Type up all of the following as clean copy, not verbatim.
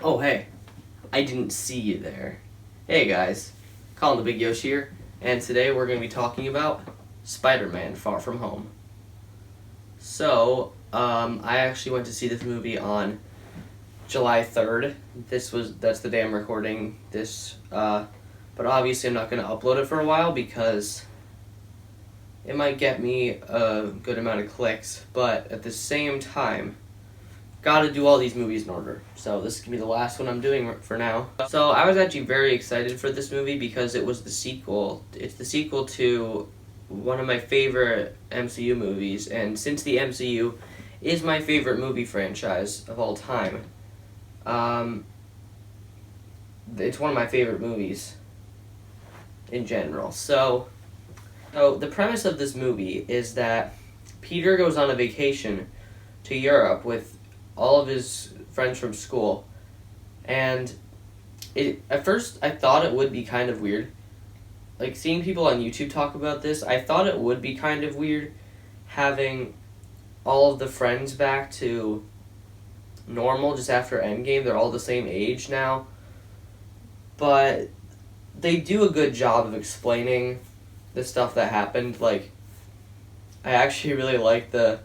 Oh, hey, I didn't see you there. Hey guys, Colin the Big Yoshi here, and today we're going to be talking about Spider-Man Far From Home. So, I actually went to see this movie on July 3rd. That's the day I'm recording this, but obviously I'm not going to upload it for a while because it might get me a good amount of clicks, but at the same time, gotta do all these movies in order. So this is gonna be the last one I'm doing for now. So I was actually very excited for this movie because it was the sequel. It's the sequel to one of my favorite MCU movies, and since the MCU is my favorite movie franchise of all time, it's one of my favorite movies in general. So the premise of this movie is that Peter goes on a vacation to Europe with all of his friends from school, and at first I thought it would be kind of weird. Like, seeing people on YouTube talk about this, I thought it would be kind of weird having all of the friends back to normal just after Endgame. They're all the same age now. But they do a good job of explaining the stuff that happened. Like, I actually really like the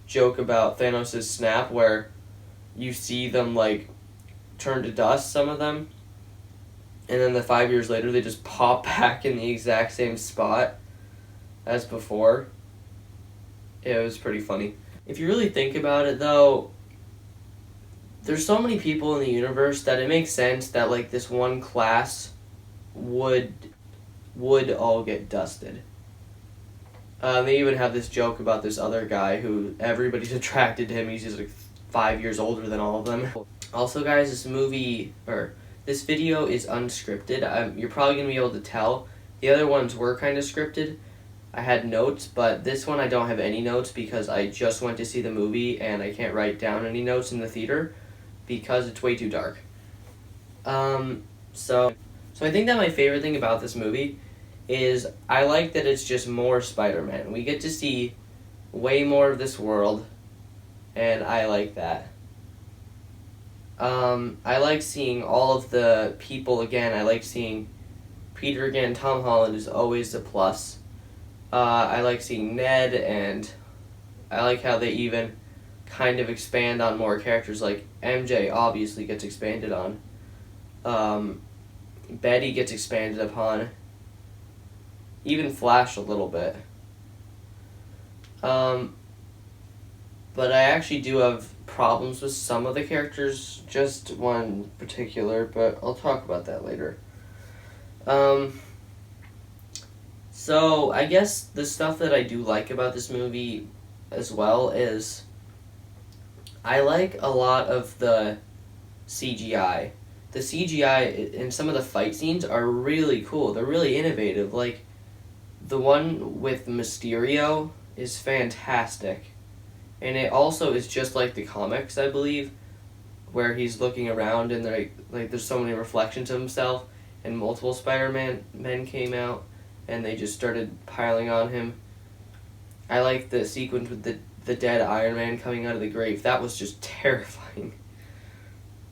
joke about Thanos' snap where you see them, like, turn to dust, some of them, and then 5 years later they just pop back in the exact same spot as before. It was pretty funny. If you really think about it, though, there's so many people in the universe that it makes sense that, like, this one class would all get dusted. They even have this joke about this other guy who everybody's attracted to him. He's just like 5 years older than all of them. Also, guys, this video is unscripted. You're probably going to be able to tell. The other ones were kind of scripted. I had notes, but this one I don't have any notes because I just went to see the movie and I can't write down any notes in the theater because it's way too dark. So I think that my favorite thing about this movie is I like that it's just more Spider-Man. We get to see way more of this world, and I like that. I like seeing all of the people again. I like seeing Peter again. Tom Holland is always a plus. I like seeing Ned, and I like how they even kind of expand on more characters. Like MJ obviously gets expanded on. Betty gets expanded upon. Even Flash a little bit. But I actually do have problems with some of the characters, just one particular, but I'll talk about that later. So I guess the stuff that I do like about this movie as well is I like a lot of the CGI. The CGI in some of the fight scenes are really cool. They're really innovative. Like, the one with Mysterio is fantastic. And it also is just like the comics, I believe, where he's looking around and there's so many reflections of himself, and multiple Spider-Man men came out and they just started piling on him. I like the sequence with the dead Iron Man coming out of the grave. That was just terrifying.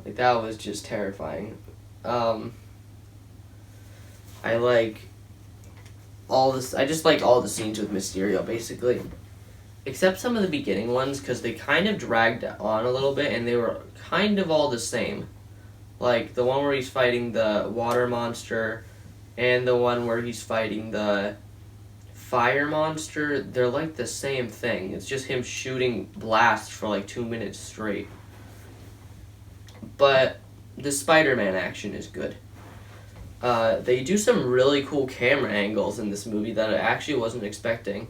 Like, that was just terrifying. I just like all the scenes with Mysterio, basically. Except some of the beginning ones, because they kind of dragged on a little bit, and they were kind of all the same. Like, the one where he's fighting the water monster, and the one where he's fighting the fire monster, they're like the same thing. It's just him shooting blasts for like 2 minutes straight. But the Spider-Man action is good. They do some really cool camera angles in this movie that I actually wasn't expecting.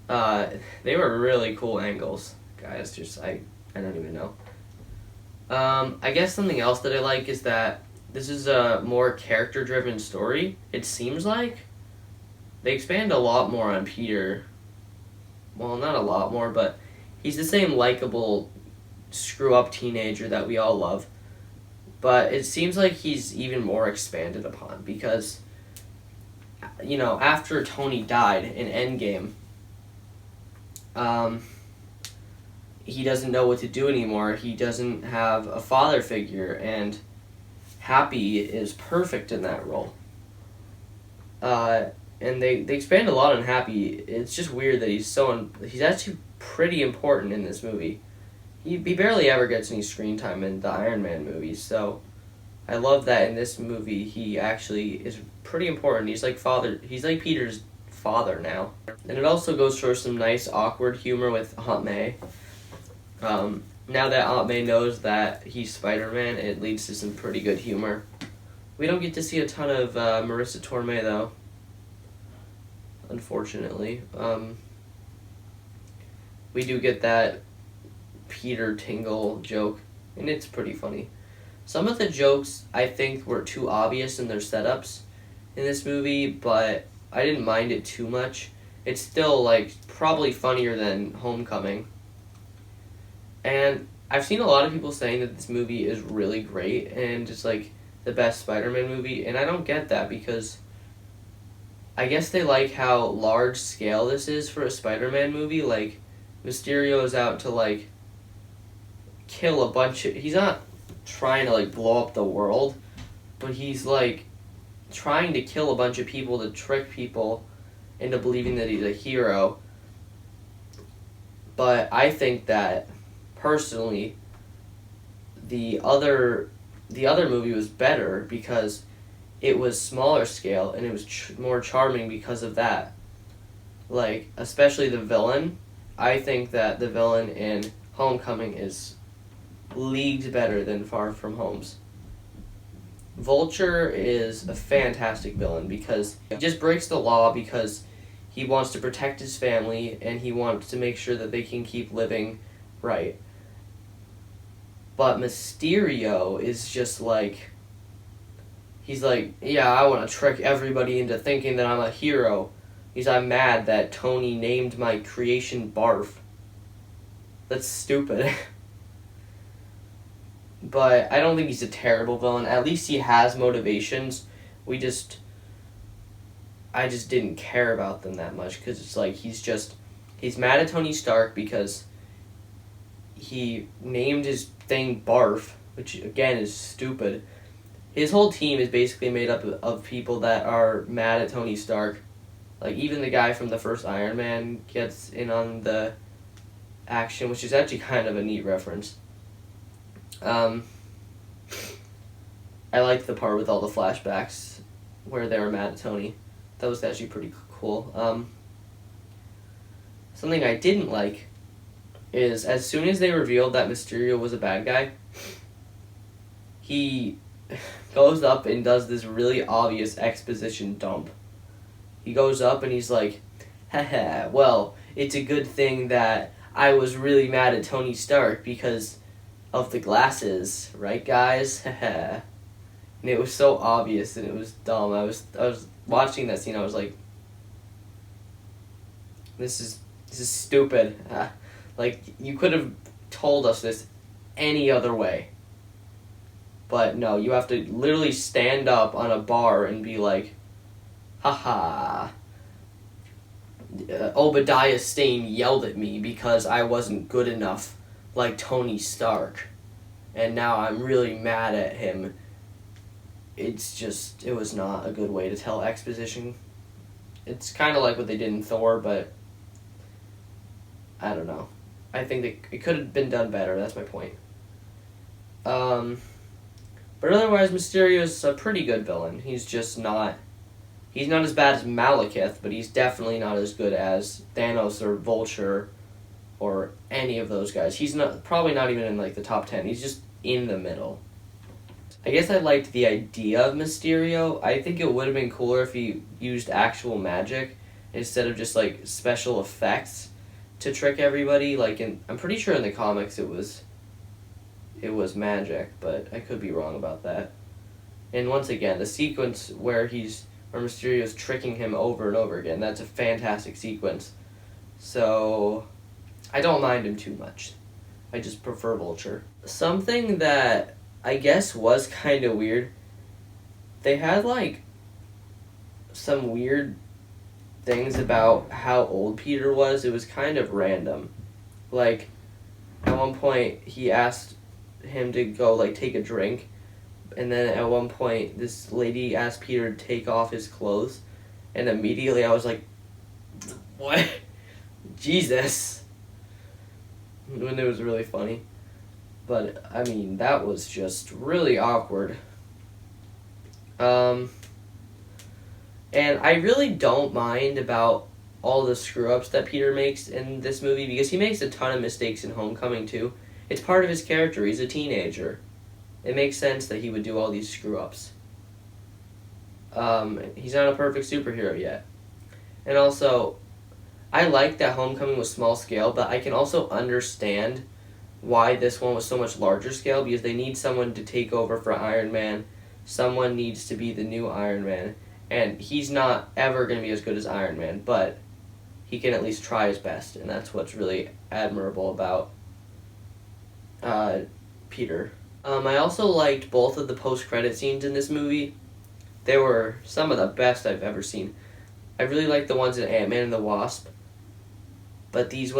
They were really cool angles, guys. I don't even know. I guess something else that I like is that this is a more character-driven story. It seems like they expand a lot more on Peter. Well, not a lot more, but he's the same likable, screw-up teenager that we all love. But it seems like he's even more expanded upon because, after Tony died in Endgame, he doesn't know what to do anymore. He doesn't have a father figure, and Happy is perfect in that role. And they expand a lot on Happy. It's just weird that he's actually pretty important in this movie. He barely ever gets any screen time in the Iron Man movies, so I love that in this movie he actually is pretty important. He's like Peter's father now. And it also goes for some nice awkward humor with Aunt May. Now that Aunt May knows that he's Spider-Man, it leads to some pretty good humor. We don't get to see a ton of Marissa Tomei, though, unfortunately. We do get that Peter Tingle joke, and it's pretty funny. Some of the jokes, I think, were too obvious in their setups in this movie, but I didn't mind it too much. It's still, like, probably funnier than Homecoming. And I've seen a lot of people saying that this movie is really great and it's like the best Spider-Man movie, and I don't get that because I guess they like how large scale this is for a Spider-Man movie. Like, Mysterio is out to, like, kill a bunch of... He's not trying to, like, blow up the world, but he's, like, trying to kill a bunch of people to trick people into believing that he's a hero. But I think that personally, the other movie was better because it was smaller scale and it was more charming because of that. Like, especially the villain. I think that the villain in Homecoming is leagues better than Far From Home's. Vulture is a fantastic villain because he just breaks the law because he wants to protect his family and he wants to make sure that they can keep living right. But Mysterio is just like, he's like, yeah, I want to trick everybody into thinking that I'm a hero. I'm mad that Tony named my creation Barf. That's stupid. But I don't think he's a terrible villain. At least he has motivations. I just didn't care about them that much because it's like he's mad at Tony Stark because he named his thing Barf, which again is stupid. His whole team is basically made up of people that are mad at Tony Stark. Like, even the guy from the first Iron Man gets in on the action, which is actually kind of a neat reference. I liked the part with all the flashbacks where they were mad at Tony. That was actually pretty cool. Something I didn't like is as soon as they revealed that Mysterio was a bad guy, he goes up and does this really obvious exposition dump. He goes up and he's like, haha, well, it's a good thing that I was really mad at Tony Stark because of the glasses, right, guys? Haha. And it was so obvious and it was dumb. I was watching that scene, I was like, this is stupid. Like, you could have told us this any other way. But no, you have to literally stand up on a bar and be like, haha, Obadiah Stane yelled at me because I wasn't good enough like Tony Stark. And now I'm really mad at him. It was not a good way to tell exposition. It's kind of like what they did in Thor, but I don't know. I think that it could have been done better, that's my point. But otherwise, Mysterio's a pretty good villain. He's not as bad as Malekith, but he's definitely not as good as Thanos or Vulture or any of those guys. He's probably not even in like the top 10. He's just in the middle. I guess I liked the idea of Mysterio. I think it would have been cooler if he used actual magic instead of just like special effects to trick everybody. Like, I'm pretty sure in the comics it was magic, but I could be wrong about that. And once again, the sequence where Mysterio's tricking him over and over again, that's a fantastic sequence. So I don't mind him too much. I just prefer Vulture. Something that I guess was kind of weird, they had like some weird things about how old Peter was. It was kind of random. Like, at one point he asked him to go like take a drink, and then at one point this lady asked Peter to take off his clothes, and immediately I was like, what? Jesus. When it was really funny. But I mean, that was just really awkward. And I really don't mind about all the screw-ups that Peter makes in this movie, because he makes a ton of mistakes in Homecoming too. It's part of his character. He's a teenager. It makes sense that he would do all these screw-ups. He's not a perfect superhero yet. And also, I like that Homecoming was small scale, but I can also understand why this one was so much larger scale, because they need someone to take over for Iron Man. Someone needs to be the new Iron Man. And he's not ever going to be as good as Iron Man, but he can at least try his best, and that's what's really admirable about Peter. I also liked both of the post-credit scenes in this movie. They were some of the best I've ever seen. I really liked the ones in Ant-Man and the Wasp, but these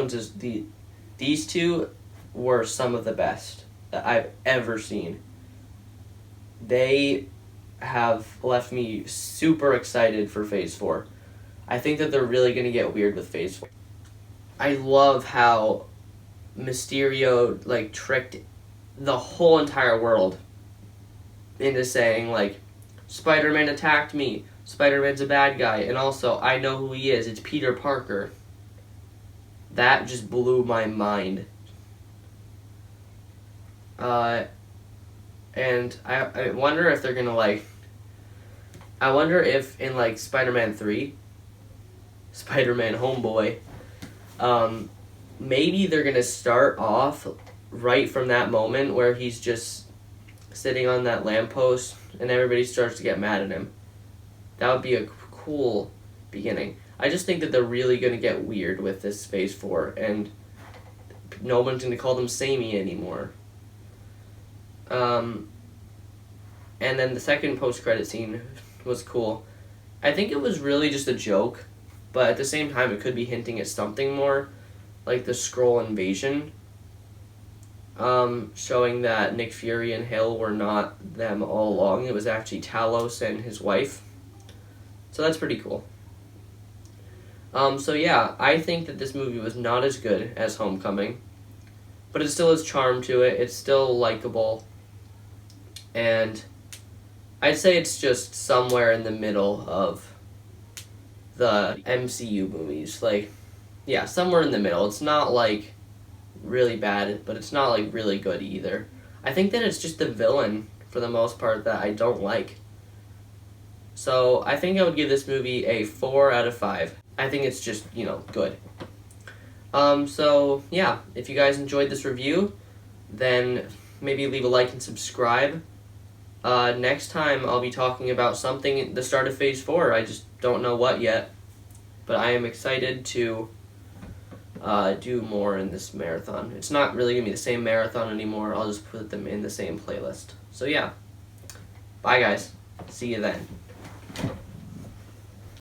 two were some of the best that I've ever seen. They have left me super excited for Phase 4. I think that they're really going to get weird with Phase 4. I love how Mysterio, like, tricked the whole entire world into saying, like, Spider-Man attacked me, Spider-Man's a bad guy, and also, I know who he is, it's Peter Parker. That just blew my mind. And I wonder if they're gonna, like, I wonder if in, like, Spider-Man 3, Spider-Man Homeboy, maybe they're gonna start off right from that moment where he's just sitting on that lamppost and everybody starts to get mad at him. That would be a cool beginning. I just think that they're really gonna get weird with this Phase 4, and no one's gonna call them Samey anymore. And then the second post-credit scene was cool. I think it was really just a joke, but at the same time it could be hinting at something more, like the Skrull invasion, showing that Nick Fury and Hill were not them all along. It was actually Talos and his wife. So that's pretty cool. So yeah, I think that this movie was not as good as Homecoming, but it still has charm to it. It's still likable, and I'd say it's just somewhere in the middle of the MCU movies. Like, yeah, somewhere in the middle. It's not, like, really bad, but it's not, like, really good either. I think that it's just the villain, for the most part, that I don't like. So, I think I would give this movie a 4 out of 5. I think it's just, good. So, yeah, if you guys enjoyed this review, then maybe leave a like and subscribe. Next time I'll be talking about something at the start of Phase 4. I just don't know what yet. But I am excited to do more in this marathon. It's not really going to be the same marathon anymore. I'll just put them in the same playlist. So yeah. Bye guys. See you then.